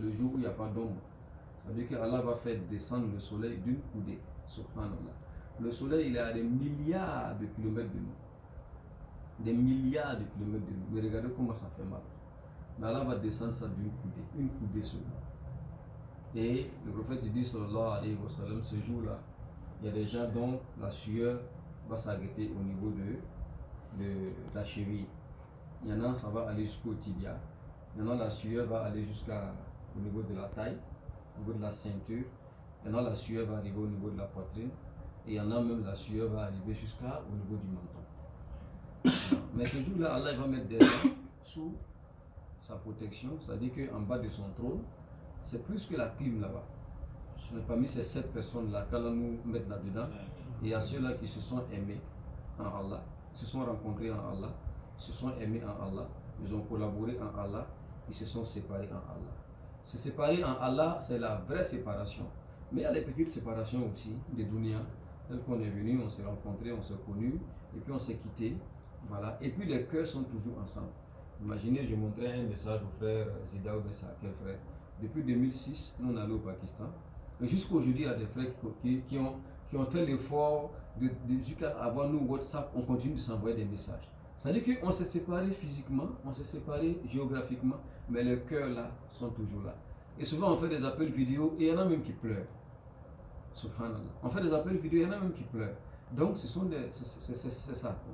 c'est le jour où il n'y a pas d'ombre. Ça veut dire qu'Allah va faire descendre le soleil d'une coudée. Subhanallah. Le soleil, il est à des milliards de kilomètres de nous. Des milliards de kilomètres de nous. Mais regardez comment ça fait mal. Mais Allah va descendre ça d'une coudée. Une coudée seulement. Et le prophète dit, sallallahu alayhi wa sallam, ce jour-là, il y a des gens dont la sueur va s'arrêter au niveau de la cheville. Il y en a, ça va aller jusqu'au tibia. Il y en a, la sueur va aller jusqu'au niveau de la taille, au niveau de la ceinture. Il y en a, la sueur va arriver au niveau de la poitrine. Et il y en a même, la sueur va arriver jusqu'au niveau du menton. Mais ce jour-là, Allah va mettre des gens sous sa protection. C'est-à-dire qu'en bas de son trône, c'est plus que la clim là-bas. Parmi ces 7 personnes-là, quand on nous met là-dedans, il y a ceux-là qui se sont aimés en Allah, se sont rencontrés en Allah, se sont aimés en Allah, ils ont collaboré en Allah, ils se sont séparés en Allah. Se séparer en Allah, c'est la vraie séparation. Mais il y a des petites séparations aussi, des dunya, tel qu'on est venu, on s'est rencontrés, on s'est connus, et puis on s'est quittés. Voilà. Et puis les cœurs sont toujours ensemble. Imaginez, je montrais un message au frère Zida ou à quel frère. Depuis 2006, nous on est allé au Pakistan. Et jusqu'à aujourd'hui, il y a des frères qui ont fait l'effort jusqu'à avant nous WhatsApp, on continue de s'envoyer des messages. C'est-à-dire qu'on s'est séparés physiquement, on s'est séparés géographiquement, mais les cœurs là sont toujours là. Et souvent on fait des appels vidéo et il y en a même qui pleurent. Subhanallah. On fait des appels vidéo et il y en a même qui pleurent. Donc c'est ça. Ils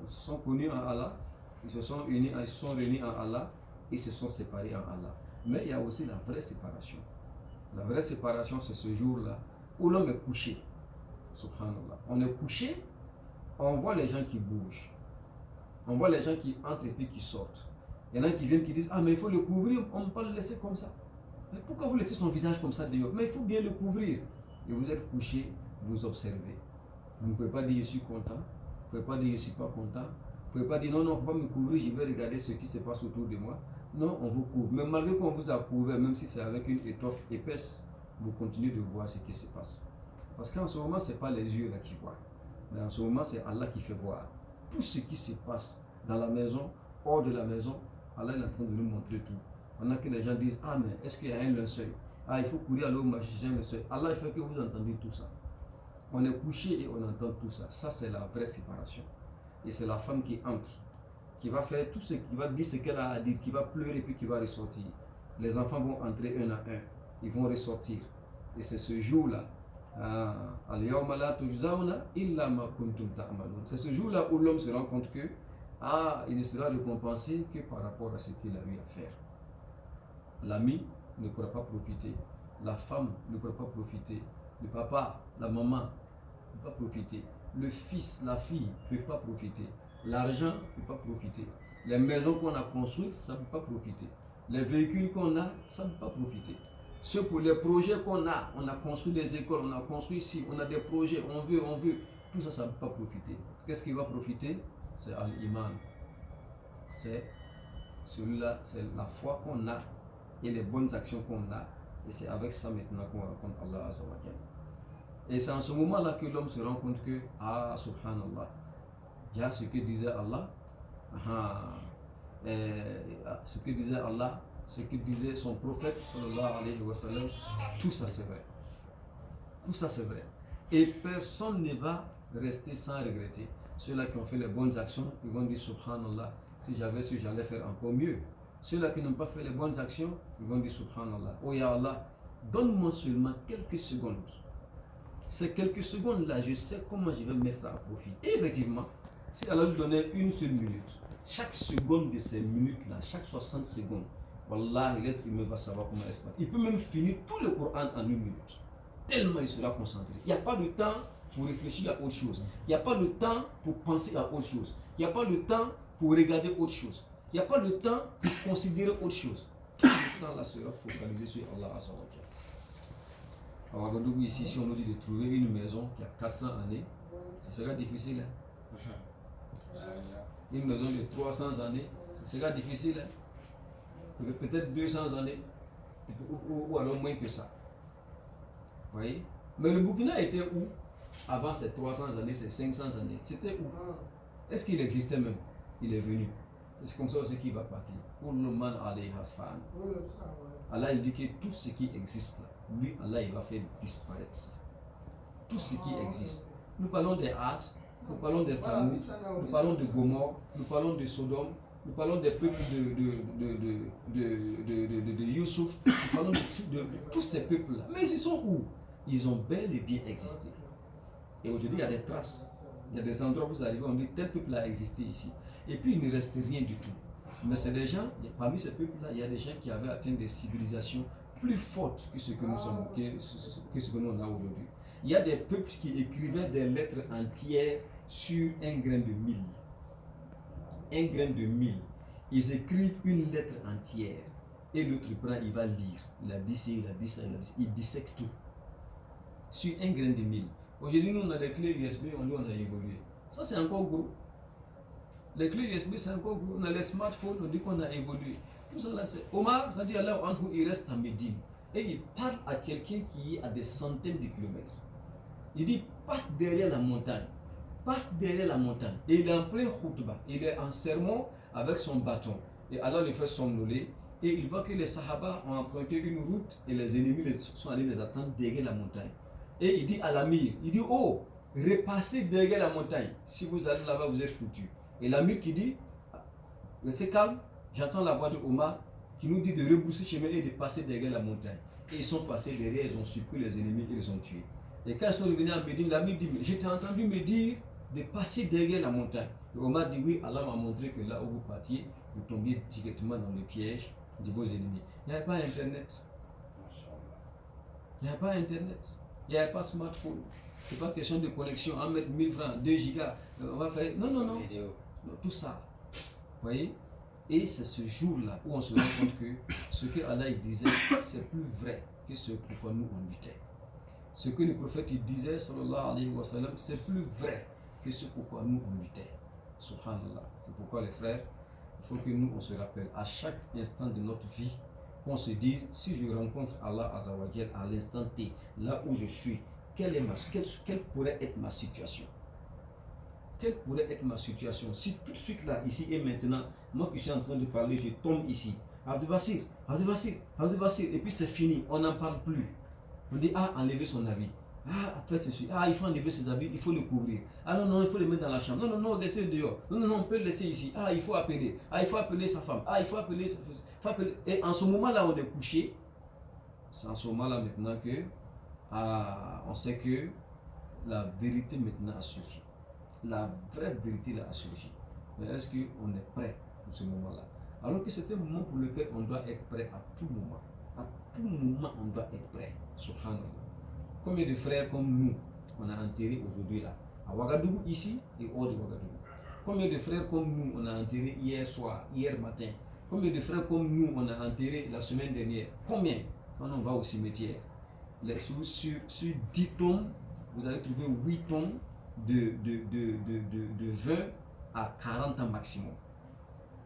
se sont connus en Allah, ils se sont unis, ils se sont réunis en Allah, ils se sont séparés en Allah. Mais il y a aussi la vraie séparation. La vraie séparation, c'est ce jour-là où l'homme est couché. Subhanallah. On est couché, on voit les gens qui bougent. On voit les gens qui entrent et puis qui sortent. Il y en a qui viennent qui disent, ah mais il faut le couvrir, on ne peut pas le laisser comme ça. Mais pourquoi vous laissez son visage comme ça dehors? Mais il faut bien le couvrir. Et vous êtes couché, vous observez. Vous ne pouvez pas dire je suis content. Vous ne pouvez pas dire je ne suis pas content. Vous ne pouvez pas dire non, non, il ne faut pas me couvrir, je vais regarder ce qui se passe autour de moi. Non, on vous couvre. Mais malgré qu'on vous a couvert, même si c'est avec une étoffe épaisse, vous continuez de voir ce qui se passe. Parce qu'en ce moment, ce n'est pas les yeux là qui voient. Mais en ce moment, c'est Allah qui fait voir. Tout ce qui se passe dans la maison, hors de la maison, Allah est en train de nous montrer tout. On a que les gens disent, ah mais est-ce qu'il y a un linceul? Ah, il faut courir à l'eau marcher un linceul. Allah il fait que vous entendez tout ça. On est couché et on entend tout ça. Ça c'est la vraie séparation. Et c'est la femme qui entre, qui va faire tout ce qui va dire ce qu'elle a à dire, qui va pleurer puis qui va ressortir. Les enfants vont entrer un à un, ils vont ressortir. Et c'est ce jour-là. C'est ce jour-là où l'homme se rend compte que il ne sera récompensé que par rapport à ce qu'il a eu à faire. L'ami ne pourra pas profiter, la femme ne pourra pas profiter, le papa, la maman ne peut pas profiter, le fils, la fille ne peut pas profiter, l'argent ne peut pas profiter, les maisons qu'on a construites, ça ne peut pas profiter, les véhicules qu'on a, ça ne peut pas profiter. Ce pour les projets qu'on a, on a construit des écoles, on a construit ici, on a des projets, on veut, tout ça, ça ne peut pas profiter. Qu'est-ce qui va profiter? C'est Al-Iman. C'est celui-là, c'est la foi qu'on a et les bonnes actions qu'on a. Et c'est avec ça maintenant qu'on rencontre Allah Azza wa Jalla. Et c'est en ce moment-là que l'homme se rend compte que, subhanallah, il y a ce que disait Allah, ce que disait Allah, ce que disait son prophète, sallallahu alayhi wa sallam, tout ça c'est vrai. Tout ça c'est vrai. Et personne ne va rester sans regretter. Ceux-là qui ont fait les bonnes actions, ils vont dire subhanallah, si j'avais su, j'allais faire encore mieux. Ceux-là qui n'ont pas fait les bonnes actions, ils vont dire subhanallah, oh ya Allah, donne-moi seulement quelques secondes. Ces quelques secondes-là, je sais comment je vais mettre ça à profit. Et effectivement, si Allah lui donnait une seule minute, chaque seconde de ces minutes-là, chaque 60 secondes, wallah, l'être humain va savoir comment elle se passe. Il peut même finir tout le Coran en une minute. Tellement il sera concentré. Il n'y a pas de temps pour réfléchir à autre chose. Il n'y a pas de temps pour penser à autre chose. Il n'y a pas de temps pour regarder autre chose. Il n'y a pas de temps pour considérer autre chose. Tout le temps là sera focalisé sur Allah Azza wa Jalla. À Ouagadougou, ici, si on nous dit de trouver une maison qui a 400 années, ce sera difficile. Hein? Une maison de 300 années, ce sera difficile. Hein? Peut-être 200 années, ou alors moins que ça. Vous voyez? Mais le Burkina était où avant ces 300 années, ces 500 années? C'était où? Est-ce qu'il existait même? Il est venu. C'est comme ça aussi qu'il va partir. Allah il dit que tout ce qui existe là, lui Allah il va faire disparaître ça. Tout ce qui existe. Nous parlons des Had, nous parlons des Thamoud, nous parlons de Gomorrhe, nous parlons de Sodome, nous parlons des peuples de Youssouf, nous parlons de tous ces peuples-là. Mais ils sont où? Ils ont bel et bien existé. Et aujourd'hui, il y a des traces. Il y a des endroits où vous arrivez, on dit tel peuple a existé ici. Et puis, il ne reste rien du tout. Mais c'est des gens, parmi ces peuples-là, il y a des gens qui avaient atteint des civilisations plus fortes que ce que nous sommes, que ce que nous on a aujourd'hui. Il y a des peuples qui écrivaient des lettres entières sur un grain de mil. Un grain de mil. Ils écrivent une lettre entière. Et l'autre prend, il va lire. Il a dit ça, il a dit ça, il a dit ça. Il dissèque tout. Sur un grain de mil. Aujourd'hui, nous, on a les clés USB, on dit on a évolué. Ça, c'est encore gros. Les clés USB, c'est encore gros. On a les smartphones, on dit qu'on a évolué. Tout ça, là, c'est... Omar, radiallahu anhu, il reste à Médine. Et il parle à quelqu'un qui est à des centaines de kilomètres. Il dit, passe derrière la montagne. Passe derrière la montagne. Et il est en plein khutbah. Il est en sermon avec son bâton. Et Allah le fait somnoler. Et il voit que les Sahaba ont emprunté une route et les ennemis sont allés les attendre derrière la montagne. Et il dit à l'amir, il dit, oh, repassez derrière la montagne. Si vous allez là-bas, vous êtes foutus. Et l'amir qui dit, restez calme, j'entends la voix de Omar qui nous dit de rebrousser chemin et de passer derrière la montagne. Et ils sont passés derrière, ils ont surpris les ennemis et ils les ont tués. Et quand ils sont revenus à Médine, l'amir dit, je t'ai entendu me dire de passer derrière la montagne. Et Omar dit, oui, Allah m'a montré que là où vous partiez, vous tombiez directement dans le piège de vos ennemis. Il n'y avait pas Internet. Il n'y avait pas Internet. Il n'y avait pas smartphone. Ce n'est pas question de connexion. On va mettre 1000 francs, 2 gigas. On va faire. Non, non, non. Non, tout ça. Vous voyez? Et c'est ce jour-là où on se rend compte que ce que Allah il disait, c'est plus vrai que ce pourquoi nous on luttait. Ce que le prophète il disait, sallallahu alayhi wa sallam, c'est plus vrai que ce pourquoi nous on luttait. Subhanallah. C'est pourquoi les frères, il faut que nous on se rappelle à chaque instant de notre vie, qu'on se dise, si je rencontre Allah Azawajal à l'instant T, là où je suis, quelle pourrait être ma situation? Quelle pourrait être ma situation? Si tout de suite là, ici et maintenant, moi qui suis en train de parler, je tombe ici. Abdel Bassir, et puis c'est fini, on n'en parle plus. On dit, ah, enlever son habit. Ah, après ceci. Ah, il faut enlever ses habits, il faut le couvrir. Ah non, non, il faut le mettre dans la chambre. Non, non, non, laissez-le dehors. Non, non, non, on peut le laisser ici. Ah, il faut appeler. Ah, il faut appeler sa femme. Ah, il faut appeler sa femme. Et en ce moment-là, on est couché. C'est en ce moment-là maintenant que on sait que la vérité maintenant a surgi. La vraie vérité là a surgi. Mais est-ce qu'on est prêt pour ce moment-là? Alors que c'est un moment pour lequel on doit être prêt à tout moment. À tout moment, on doit être prêt. Subhanallah. Combien de frères comme nous, on a enterré aujourd'hui là, à Ouagadougou ici et hors de Ouagadougou? Combien de frères comme nous, on a enterré hier soir, hier matin? Combien de frères comme nous, on a enterré la semaine dernière? Combien? Quand on va au cimetière, sur 10 tombes, vous allez trouver 8 tombes de 20 à 40 ans maximum.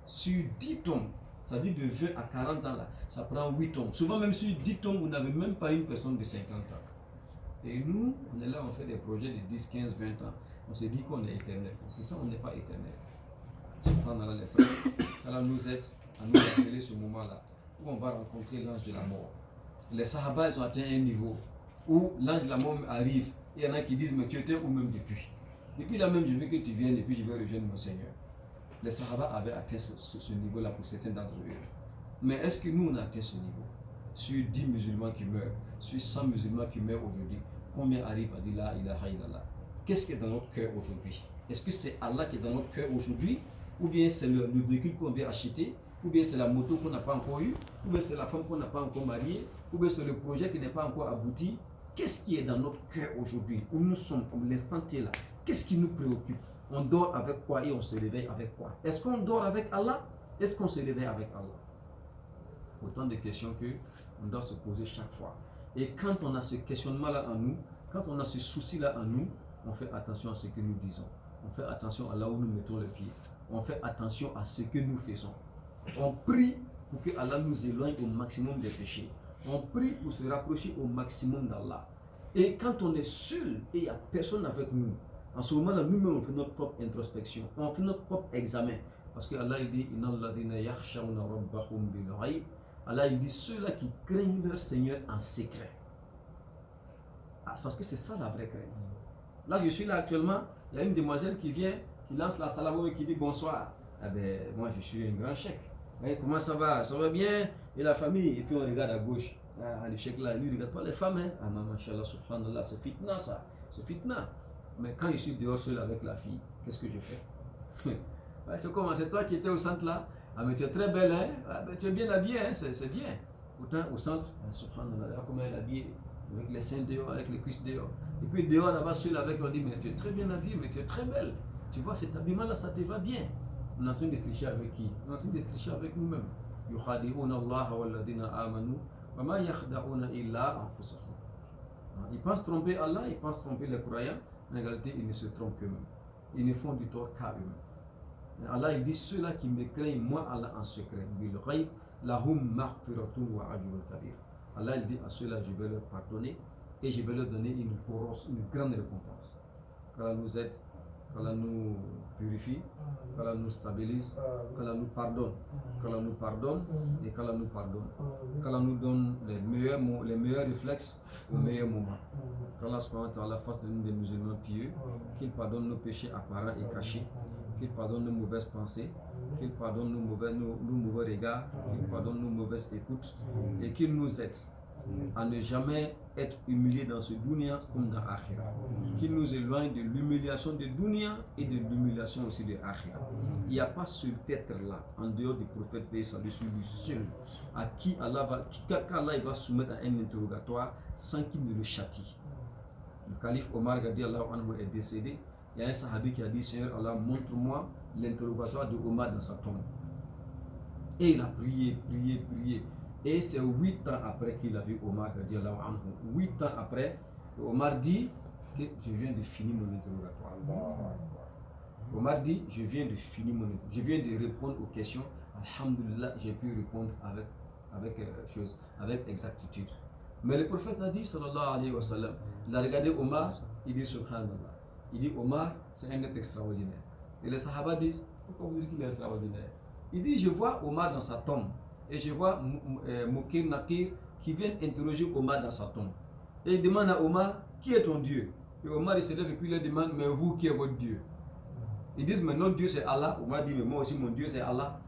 Sur 10 tombes, ça dit de 20 à 40 ans là, ça prend 8 tombes. Souvent même sur 10 tombes, vous n'avez même pas une personne de 50 ans. Et nous, on est là, on fait des projets de 10, 15, 20 ans. On se dit qu'on est éternel. Pourtant, on n'est pas éternel. Subhanallah les frères. Allah nous aide à nous rappeler ce moment-là où on va rencontrer l'ange de la mort. Les Sahaba, ils ont atteint un niveau où l'ange de la mort arrive. Il y en a qui disent, mais tu étais où même depuis? Depuis là même, je veux que tu viennes et puis je vais rejoindre mon Seigneur. Les Sahaba avaient atteint ce niveau-là pour certains d'entre eux. Mais est-ce que nous, on a atteint ce niveau? Sur 10 musulmans qui meurent, sur 100 musulmans qui meurent aujourd'hui, combien arrivent à dire la ilaha illallah? Qu'est-ce qui est dans notre cœur aujourd'hui? Est-ce que c'est Allah qui est dans notre cœur aujourd'hui? Ou bien c'est le véhicule qu'on vient acheter? Ou bien c'est la moto qu'on n'a pas encore eue? Ou bien c'est la femme qu'on n'a pas encore mariée? Ou bien c'est le projet qui n'est pas encore abouti? Qu'est-ce qui est dans notre cœur aujourd'hui? Où nous sommes, comme l'instant T là? Qu'est-ce qui nous préoccupe? On dort avec quoi et on se réveille avec quoi? Est-ce qu'on dort avec Allah? Est-ce qu'on se réveille avec Allah? Autant de questions qu'on doit se poser chaque fois. Et quand on a ce questionnement-là en nous, quand on a ce souci-là en nous, on fait attention à ce que nous disons. On fait attention à là où nous mettons les pieds. On fait attention à ce que nous faisons. On prie pour que Allah nous éloigne au maximum des péchés. On prie pour se rapprocher au maximum d'Allah. Et quand on est seul et il n'y a personne avec nous, en ce moment-là, nous-mêmes, on fait notre propre introspection. On fait notre propre examen. Parce que Allah il dit Allah il dit ceux-là qui craignent leur Seigneur en secret. Parce que c'est ça la vraie crainte. Là je suis là actuellement, il y a une demoiselle qui vient, qui lance la salam et qui dit bonsoir. Ah ben moi je suis un grand cheikh. Comment ça va? Ça va bien? Et la famille? Et puis on regarde à gauche. Ah, le cheikh là, lui il regarde pas les femmes. Hein? Ah machallah, subhanallah, c'est fitna ça. C'est fitna. Mais quand je suis dehors seul avec la fille, qu'est-ce que je fais? Ouais, c'est comment? C'est toi qui étais au centre là? Ah mais tu es très belle, hein? Ah, ben, tu es bien habillée, hein? C'est bien. Pourtant au centre, ah, subhanallah, comment elle est habillée? Avec les seins dehors, avec les cuisses dehors. Et puis dehors là-bas seul avec, on dit mais tu es très bien habillée, mais tu es très belle. Tu vois cet habillement là, ça te va bien. On est en train de tricher avec qui? On est en train de tricher avec nous-mêmes. Ils pensent tromper Allah, ils pensent tromper les croyants, mais en réalité ils ne se trompent qu'eux-mêmes. Ils ne font du tort qu'à eux-mêmes. Allah il dit ceux-là qui me craignent, moi Allah en secret. Allah il dit à ceux-là je vais leur pardonner et je vais leur donner une grande récompense. Qu'Allah nous aide, qu'Allah nous purifie, qu'Allah nous stabilise, qu'Allah nous pardonne, et qu'Allah nous pardonne, qu'Allah nous donne les meilleurs réflexes aux meilleurs moments, qu'Allah fasse de nous des musulmans pieux, qu'il pardonne nos péchés apparents et cachés, qu'il pardonne nos mauvaises pensées, qu'il pardonne nos mauvais regards, qu'il pardonne nos mauvaises écoutes et qu'il nous aide à ne jamais être humilié dans ce dunya comme dans l'akhira. Qu'il nous éloigne de l'humiliation de dunya et de l'humiliation aussi de l'akhira. Il n'y a pas ce être-là, en dehors du prophète paix salut sur lui seul, à qui Allah va soumettre à un interrogatoire sans qu'il ne le châtie. Le calife Omar radiallahu anhu est décédé. Il y a un sahabi qui a dit Seigneur Allah, montre-moi l'interrogatoire de Omar dans sa tombe. Et il a prié. Et c'est 8 ans après qu'il a vu Omar radiallahu anhu. 8 ans après, Omar dit que je viens de finir mon interrogatoire. Omar dit je viens de finir mon interrogatoire. Je viens de répondre aux questions. Alhamdulillah, j'ai pu répondre avec exactitude. Mais le prophète a dit sallallahu alayhi wa sallam, il a regardé Omar, il dit subhanallah. Il dit Omar, c'est un être extraordinaire. Et les sahaba disent, pourquoi vous dites qu'il est extraordinaire? Il dit, je vois Omar dans sa tombe. Et je vois Moukir Nakir qui vient interroger Omar dans sa tombe. Et il demande à Omar, qui est ton Dieu? Et Omar il se lève et puis il leur demande, mais vous, qui est votre Dieu? Ils disent, mais notre Dieu c'est Allah. Omar dit, mais moi aussi mon Dieu c'est Allah.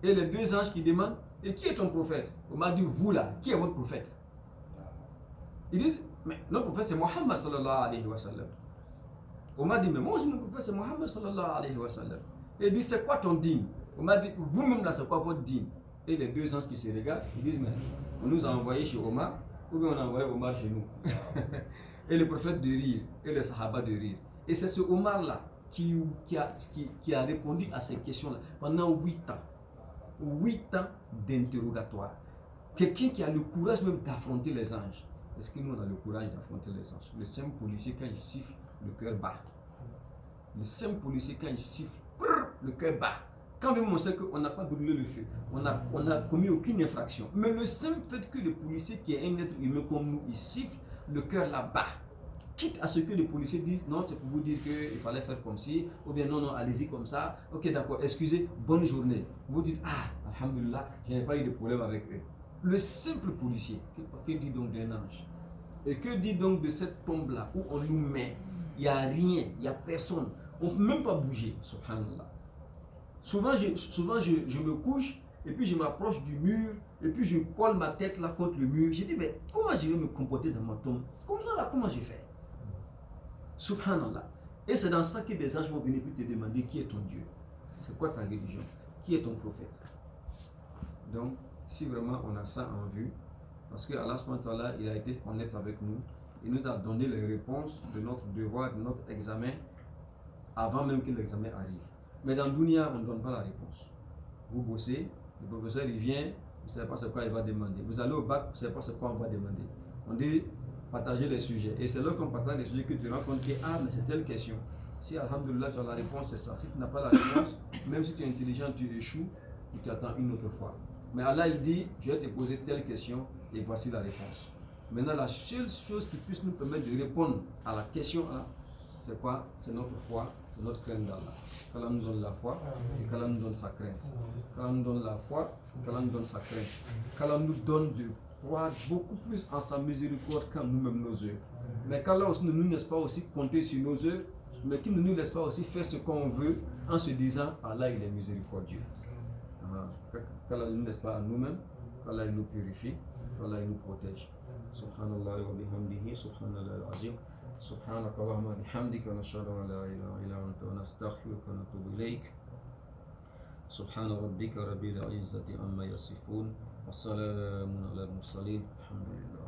Et les deux anges qui demandent, et qui est ton prophète? Omar dit, vous là, qui est votre prophète? Ils disent, mais notre prophète c'est Muhammad sallallahu alayhi wa sallam. Omar dit, mais moi aussi mon prophète c'est Muhammad sallallahu alayhi wa sallam. Et il dit, c'est quoi ton dîne? Omar dit, vous-même là, c'est quoi votre dîne? Et les deux anges qui se regardent, ils disent, mais on nous a envoyé chez Omar, ou bien on a envoyé Omar chez nous. Et le prophète de rire, et les sahaba de rire. Et c'est ce Omar là qui a répondu à ces questions-là pendant 8 ans. 8 ans d'interrogatoire. Quelqu'un qui a le courage même d'affronter les anges. Est-ce que nous on a le courage d'affronter les anges? Le simple policier, quand il siffle, le cœur bat. Le simple policier, quand il siffle, le cœur bat. Quand même on sait qu'on n'a pas brûlé le feu, on n'a commis aucune infraction. Mais le simple fait que le policier qui est un être humain comme nous, il siffle, le cœur là bat. Quitte à ce que les policiers disent, non, c'est pour vous dire qu'il fallait faire comme ci, ou bien non, allez-y comme ça, ok d'accord, excusez, bonne journée. Vous dites, ah, alhamdulillah, je n'ai pas eu de problème avec eux. Le simple policier, que dit donc d'un ange? Et que dit donc de cette tombe-là où on nous met? Il n'y a rien, il n'y a personne. On ne peut même pas bouger, subhanallah. Souvent, je me couche et puis je m'approche du mur et puis je colle ma tête là contre le mur. Je dis, mais comment je vais me comporter dans ma tombe? Comme ça là, comment je fais? Subhanallah. Et c'est dans ça que des anges vont venir te demander qui est ton Dieu. C'est quoi ta religion? Qui est ton prophète? Donc, si vraiment on a ça en vue, parce que Allah subhanahu wa ta'ala, il a été honnête avec nous, il nous a donné les réponses de notre devoir, de notre examen, avant même que l'examen arrive. Mais dans le dunya, on ne donne pas la réponse. Vous bossez, le professeur il vient, vous ne savez pas ce quoi il va demander. Vous allez au bac, vous ne savez pas ce quoi on va demander. On dit partager les sujets. Et c'est lorsqu'on partage les sujets que tu rends compte que ah, mais c'est telle question. Si alhamdulillah tu as la réponse, c'est ça. Si tu n'as pas la réponse, même si tu es intelligent, tu échoues, et tu attends une autre fois. Mais Allah il dit, je vais te poser telle question et voici la réponse. Maintenant, la seule chose qui puisse nous permettre de répondre à la question là, c'est quoi? C'est notre foi, c'est notre crainte d'Allah. Qu'Allah nous donne la foi et qu'Allah nous donne sa crainte. Qu'Allah nous donne la foi, qu'Allah nous donne sa crainte. Qu'Allah nous donne de croire beaucoup plus en sa miséricorde qu'en nous-mêmes nos œuvres. Mais qu'Allah ne nous laisse pas aussi compter sur nos œuvres, mais qu'il ne nous laisse pas aussi faire ce qu'on veut en se disant Allah il est miséricordieux. Qu'Allah ne nous laisse pas à nous-mêmes, qu'Allah nous purifie, qu'Allah nous protège. Subhanallah wa bihamdihi, subhanallah al-azim. سبحانك اللهم وبحمدك ونشهد ان لا اله الا انت ونستغفرك ونتوب اليك سبحان ربك رب العزه عما يصفون والسلام على المرسلين الحمد لله